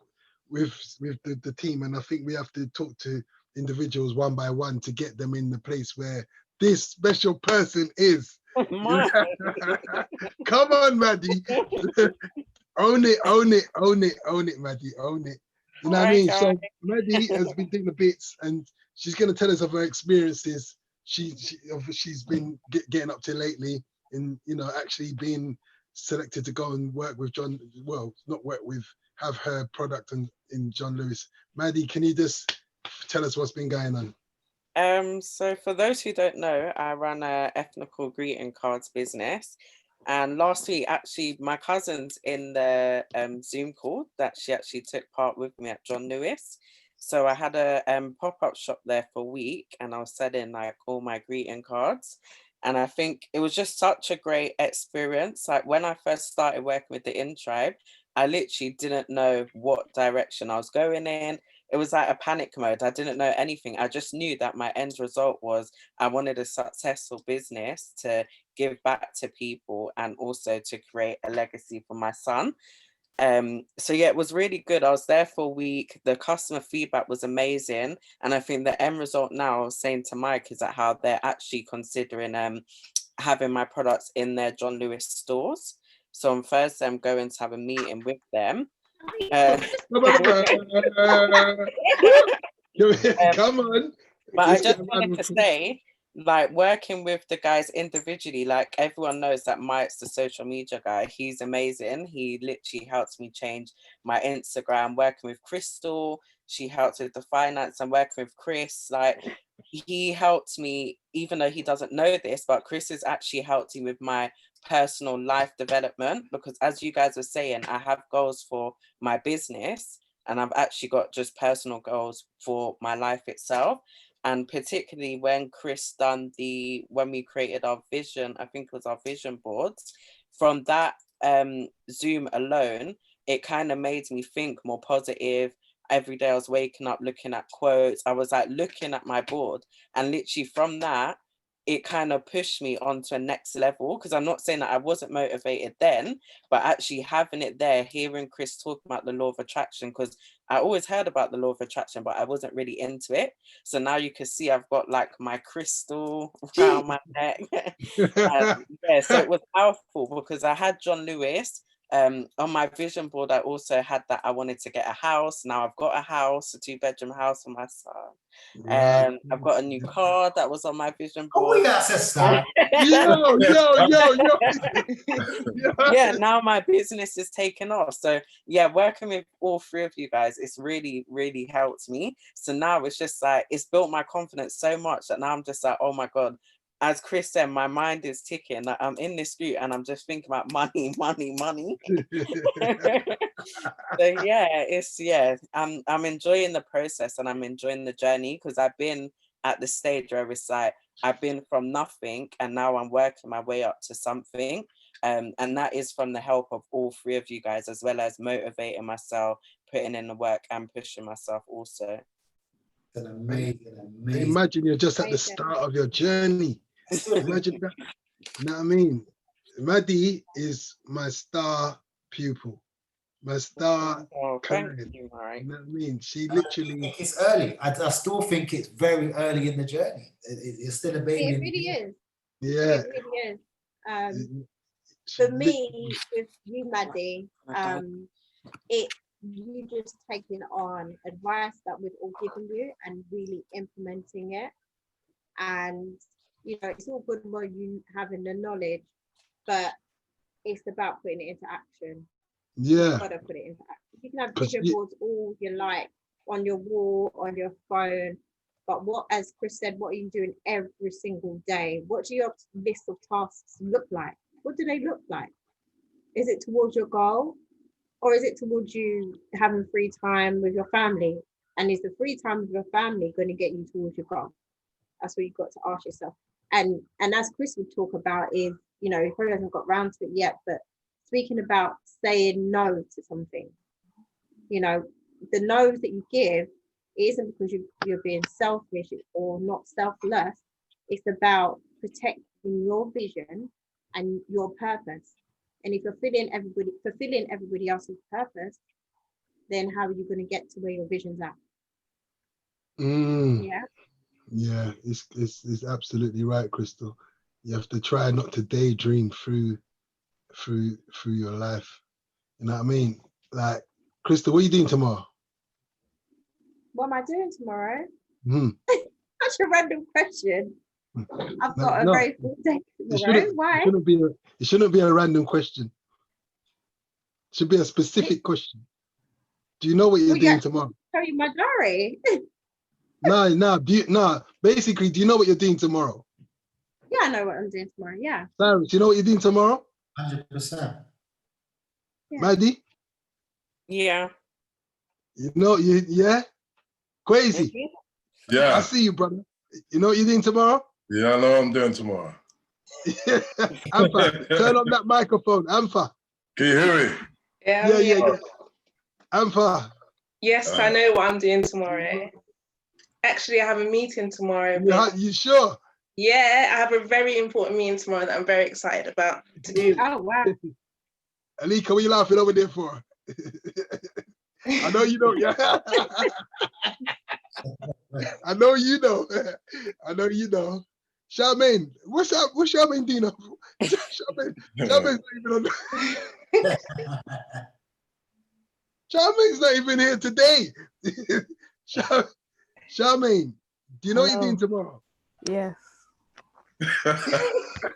with the team, and I think we have to talk to individuals one by one to get them in the place where this special person is. Come on, Maddie. Own it, Maddie, own it. You know what I mean? So Maddie has been doing the bits, and she's going to tell us of her experiences she's been getting up to lately, in, you know, actually being selected to go and work with John, well, not work with, have her product in John Lewis. Maddie, can you just tell us what's been going on? So for those who don't know, I run a ethnical greeting cards business. And last week, actually, my cousin's in the Zoom call that she actually took part with me at John Lewis. So I had a pop-up shop there for a week, and I was selling like all my greeting cards. And I think it was just such a great experience. Like when I first started working with the In Tribe, I literally didn't know what direction I was going in. It was like a panic mode. I didn't know anything. I just knew that my end result was I wanted a successful business to give back to people and also to create a legacy for my son. So yeah, it was really good. I was there for a week. The customer feedback was amazing. And I think the end result now, I was saying to Mike, is that how they're actually considering having my products in their John Lewis stores. So on Thursday, I'm going to have a meeting with them. Come on. But I just wanted to say, like working with the guys individually, like everyone knows that Mike's the social media guy. He's amazing. He literally helped me change my Instagram. Working with Crystal, she helped with the finance, and working with Chris, like he helped me, even though he doesn't know this, but Chris has actually helped me with my personal life development, because as you guys were saying, I have goals for my business, and I've actually got just personal goals for my life itself. And particularly when Chris done when we created our vision, I think it was our vision boards, from that Zoom alone, it kind of made me think more positive. Every day I was waking up, looking at quotes. I was like looking at my board, and literally from that, it kind of pushed me onto a next level, because I'm not saying that I wasn't motivated then, but actually having it there, hearing Chris talk about the law of attraction, because I always heard about the law of attraction, but I wasn't really into it. So now you can see I've got like my crystal around my neck. Yeah, so it was powerful, because I had John Lewis. On my vision board, I also had that I wanted to get a house. Now I've got a house, a 2-bedroom house for my son. And I've got a new car that was on my vision board. Oh, that's a start. Yeah, now my business is taking off. So yeah, working with all three of you guys, it's really, really helped me. So now it's just like, it's built my confidence so much that now I'm just like, oh my God, as Chris said, my mind is ticking. Like I'm in this group and I'm just thinking about money. So I'm enjoying the process, and I'm enjoying the journey, because I've been at the stage where it's like I've been from nothing and now I'm working my way up to something. And that is from the help of all three of you guys, as well as motivating myself, putting in the work and pushing myself also. An amazing. Imagine you're just at the start of your journey. Imagine that. You know what I mean? Maddie is my star pupil, my star client. You know what I mean? She literally. It's early. I still think it's very early in the journey. It's still a baby. It really is. Yeah. It really is. For me, with you, Maddie, you just taking on advice that we've all given you and really implementing it. And you know, it's all good while you having the knowledge, but it's about putting it into action. Yeah. You've got to put it into action. You can have vision boards all you like on your wall, on your phone, but what, as Chris said, what are you doing every single day? What do your list of tasks look like? What do they look like? Is it towards your goal, or is it towards you having free time with your family? And is the free time with your family going to get you towards your goal? That's what you've got to ask yourself. And as Chris would talk about is, you know, he probably hasn't got round to it yet, but speaking about saying no to something, you know, the no's that you give, it isn't because you're being selfish or not selfless. It's about protecting your vision and your purpose. And if you're fulfilling everybody else's purpose, then how are you going to get to where your vision's at? Yeah. Yeah, it's absolutely right, Crystal. You have to try not to daydream through your life. You know what I mean? Like, Crystal, what are you doing tomorrow? What am I doing tomorrow? Mm-hmm. Such a random question. I've got a very full day tomorrow. Why? It shouldn't be a random question. It should be a specific question. Do you know what you're doing tomorrow? Tell you my diary. No. Basically, do you know what you're doing tomorrow? Yeah, I know what I'm doing tomorrow. Yeah. Syrus, do you know what you're doing tomorrow? 100%. Yeah. Maddie? Yeah. You know, yeah? Crazy. Yeah. I see you, brother. You know what you're doing tomorrow? Yeah, I know what I'm doing tomorrow. Ampha, turn on that microphone. Ampha. Can you hear me? Yeah. Ampha. Yes, I know what I'm doing tomorrow. Actually, I have a meeting tomorrow. You sure? Yeah, I have a very important meeting tomorrow that I'm very excited about to do. Oh, wow. Alika, what are you laughing over there for? I know you know. Yeah. I know you know. I know you know. Charmaine, what's Charmaine doing? Charmaine's not even on the... Charmaine's not even here today. Charmaine, do you know what you're doing tomorrow? Yes.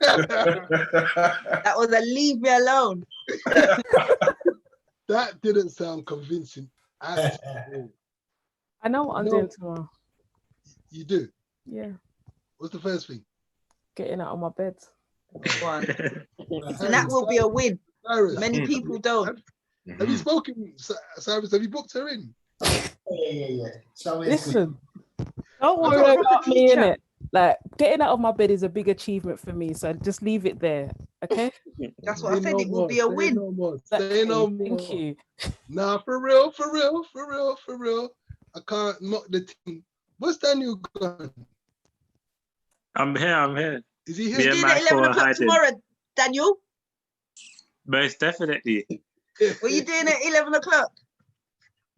That was a leave me alone. That didn't sound convincing at all. I know what I'm doing tomorrow. You do? Yeah. What's the first thing? Getting out of my bed. And that will be a win. Syrus, Many people don't. Have you spoken, Syrus? Have you booked her in? Yeah. Listen, don't worry about me, innit? Like, getting out of my bed is a big achievement for me, so just leave it there, okay? That's what I said, it will be a win. No more. Say no more. Thank you. Nah, for real. I can't mock the team. What's Daniel gone? I'm here. Is he here? You doing at 11 o'clock tomorrow, Daniel? Most definitely. What are you doing at 11 o'clock?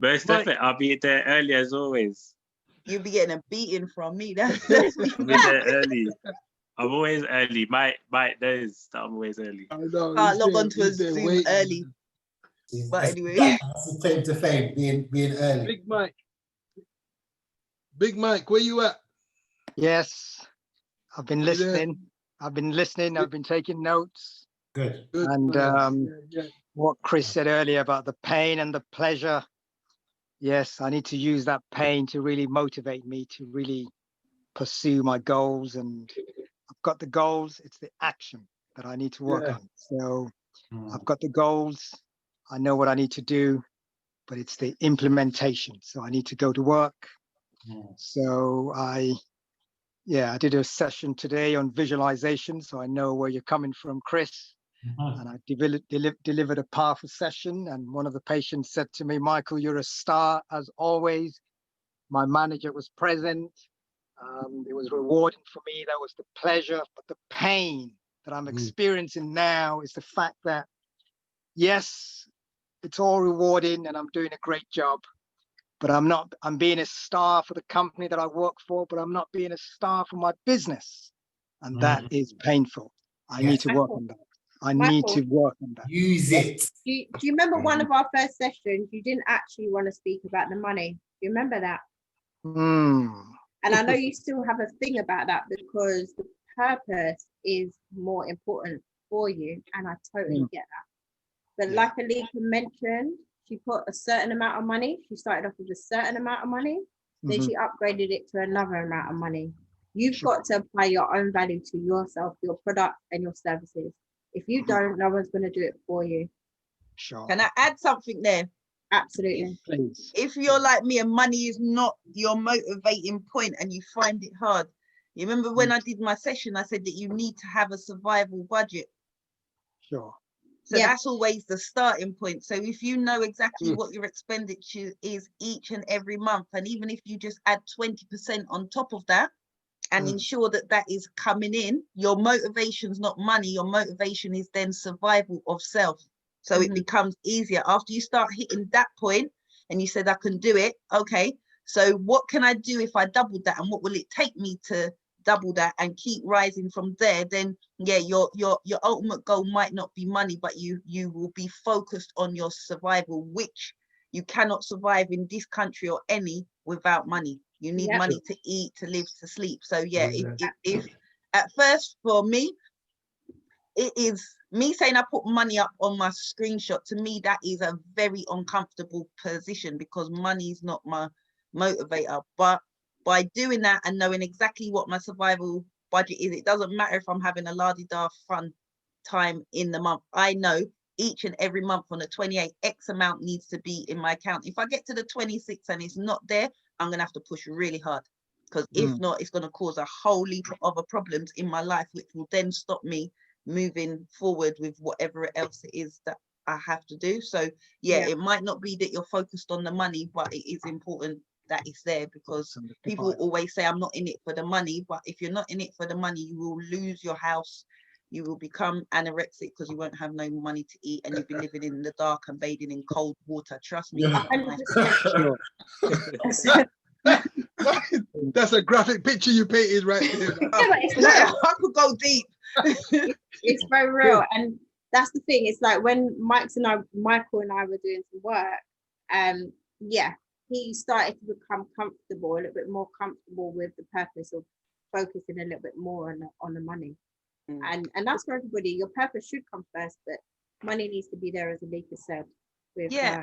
Most definitely. I'll be there early as always. You'll be getting a beating from me. That's I'll be there early. I'm always early. Mike knows that I'm always early. I know. Can't log on to a Zoom early. But anyway. That's the to fame, being early. Big Mike, where you at? Yes, I've been listening. I've been taking notes. Good. And what Chris said earlier about the pain and the pleasure. Yes, I need to use that pain to really motivate me to really pursue my goals. And I've got the goals. It's the action that I need to work on. So I've got the goals. I know what I need to do, but it's the implementation. So I need to go to work. So I did a session today on visualization. So I know where you're coming from, Chris. And I delivered a powerful session. And one of the patients said to me, Michael, you're a star as always. My manager was present. It was rewarding for me. That was the pleasure. But the pain that I'm experiencing now is the fact that, yes, it's all rewarding and I'm doing a great job. But I'm being a star for the company that I work for, but I'm not being a star for my business. And that is painful. I need to work on that. I need to work on that. Use it. Do you remember one of our first sessions? You didn't actually want to speak about the money. Do you remember that? And I know you still have a thing about that because the purpose is more important for you. And I totally get that. But like Alika mentioned, she put a certain amount of money. She started off with a certain amount of money. Then she upgraded it to another amount of money. You've got to apply your own value to yourself, your product and your services. If you don't, no one's going to do it for you. Sure. Can I add something there? Absolutely. Please. If you're like me and money is not your motivating point and you find it hard, you remember when I did my session, I said that you need to have a survival budget. Sure. So that's always the starting point. So if you know exactly what your expenditure is each and every month, and even if you just add 20% on top of that and ensure that that is coming in, your motivation's not money, your motivation is then survival of self. So it becomes easier after you start hitting that point and you said, I can do it. Okay, so what can I do if I doubled that, and what will it take me to double that and keep rising from there? Then yeah, your ultimate goal might not be money, but you will be focused on your survival, which you cannot survive in this country or any without money. You need money to eat, to live, to sleep. So yeah, if at first for me, it is me saying I put money up on my screenshot. To me, that is a very uncomfortable position because money is not my motivator. But by doing that and knowing exactly what my survival budget is, it doesn't matter if I'm having a la-di-da fun time in the month. I know each and every month on the 28th, X amount needs to be in my account. If I get to the 26th and it's not there, I'm going to have to push really hard. Because if not, it's going to cause a whole heap of other problems in my life, which will then stop me moving forward with whatever else it is that I have to do. So yeah, it might not be that you're focused on the money, but it is important that it's there, because people always say I'm not in it for the money, but if you're not in it for the money, you will lose your house, you will become anorexic because you won't have no money to eat, and you'll be living in the dark and bathing in cold water. Trust me. That's a graphic picture you painted right there. I could go deep. It's very real, and that's the thing. It's like when Michael and I were doing some work, he started to become comfortable, a little bit more comfortable with the purpose of focusing a little bit more on the money. And that's for everybody. Your purpose should come first, but money needs to be there, as Alika said.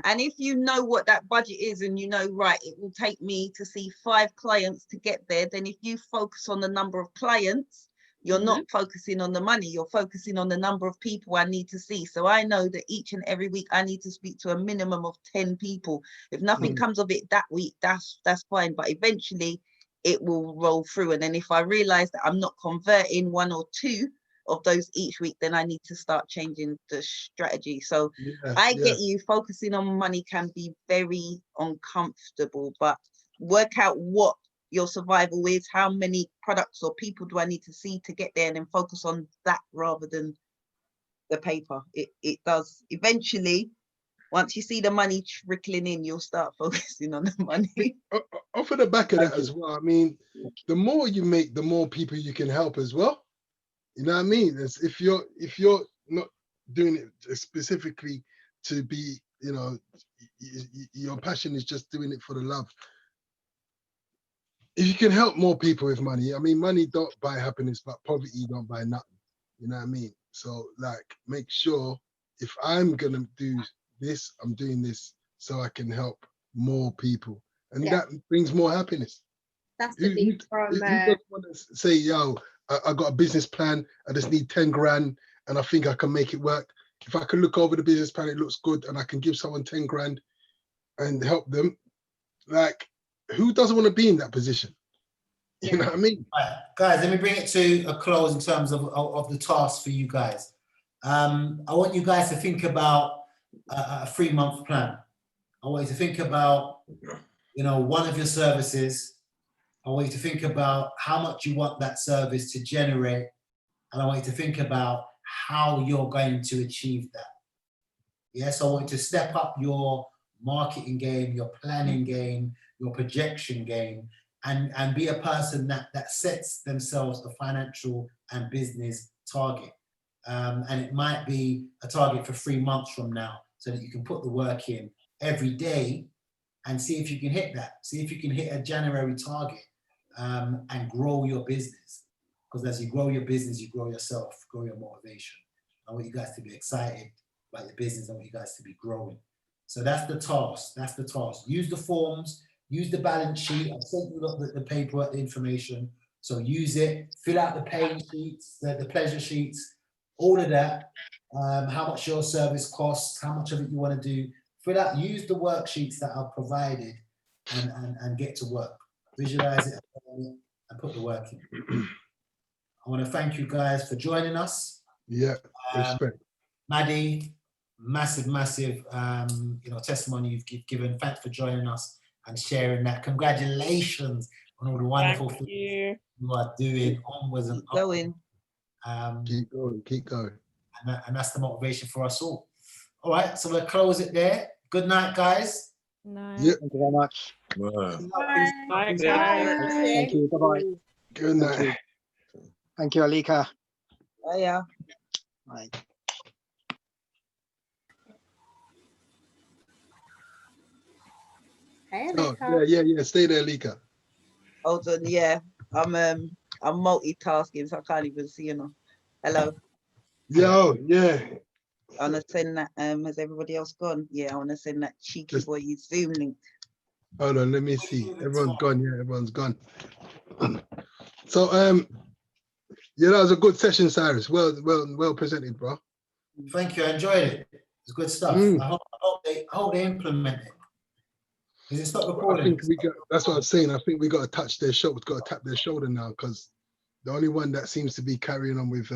And if you know what that budget is, and you know, right, it will take me to see 5 clients to get there, then if you focus on the number of clients, you're not focusing on the money, you're focusing on the number of people I need to see. So I know that each and every week I need to speak to a minimum of 10 people. If nothing comes of it that week, that's fine, but eventually it will roll through. And then if I realize that I'm not converting 1 or 2 of those each week, then I need to start changing the strategy. So I get you, focusing on money can be very uncomfortable, but work out what your survival is, how many products or people do I need to see to get there, and then focus on that rather than the paper. It does eventually, once you see the money trickling in, you'll start focusing on the money. Off of the back of that as well, I mean, the more you make, the more people you can help as well. You know what I mean? If you're not doing it specifically to be, you know, your passion is just doing it for the love. If you can help more people with money, I mean, money don't buy happiness, but poverty don't buy nothing. You know what I mean? So like, make sure if I'm gonna do this, I'm doing this so I can help more people, and that brings more happiness. That's the thing from. Who doesn't want to say, yo, I got a business plan, I just need 10 grand and I think I can make it work. If I can look over the business plan, it looks good, and I can give someone 10 grand and help them, like, who doesn't want to be in that position? You know what I mean? Right, guys, let me bring it to a close in terms of the task for you guys. I want you guys to think about a 3-month plan. I want you to think about, you know, one of your services. I want you to think about how much you want that service to generate. And I want you to think about how you're going to achieve that. Yes, I want you to step up your marketing game, your planning game, your projection game, and be a person that sets themselves a financial and business target. And it might be a target for 3 months from now, so that you can put the work in every day and see if you can hit that. See if you can hit a January target and grow your business. Because as you grow your business, you grow yourself, grow your motivation. I want you guys to be excited about your business. I want you guys to be growing. So that's the task. That's the task. Use the forms, use the balance sheet. I've sent you the paperwork, the information. So use it, fill out the pain sheets, the pleasure sheets, all of that. How much your service costs, how much of it you want to do. Fill out, use the worksheets that I've provided and get to work. Visualize it and put the work in. I want to thank you guys for joining us. Yeah, respect. Maddie, massive testimony you've given. Thanks for joining us and sharing that. Congratulations on all the wonderful things you are doing. Onwards and going. Keep going. And that's the motivation for us all. All right, so we'll close it there. Good night, guys. Night. Yep. Thank you very much. Bye, guys. Thank you. Bye-bye. Good night. Thank you, Alika. Yeah. Bye. Hey, Oh, Alika. yeah. Stay there, Lika. Hold on, yeah. I'm multitasking, so I can't even see you now. Hello. Yo, yeah. I want to send that. Has everybody else gone? Yeah, I want to send that cheeky boy Zoom link. Hold on, let me see. Everyone's gone. Yeah, everyone's gone. So, yeah, that was a good session, Cyrus. Well presented, bro. Thank you. I enjoyed it. It's good stuff. I hope they implement it. Is it stop recording? I think that's what I'm saying. I think we got to touch their shoulder. Got to tap their shoulder now, because the only one that seems to be carrying on with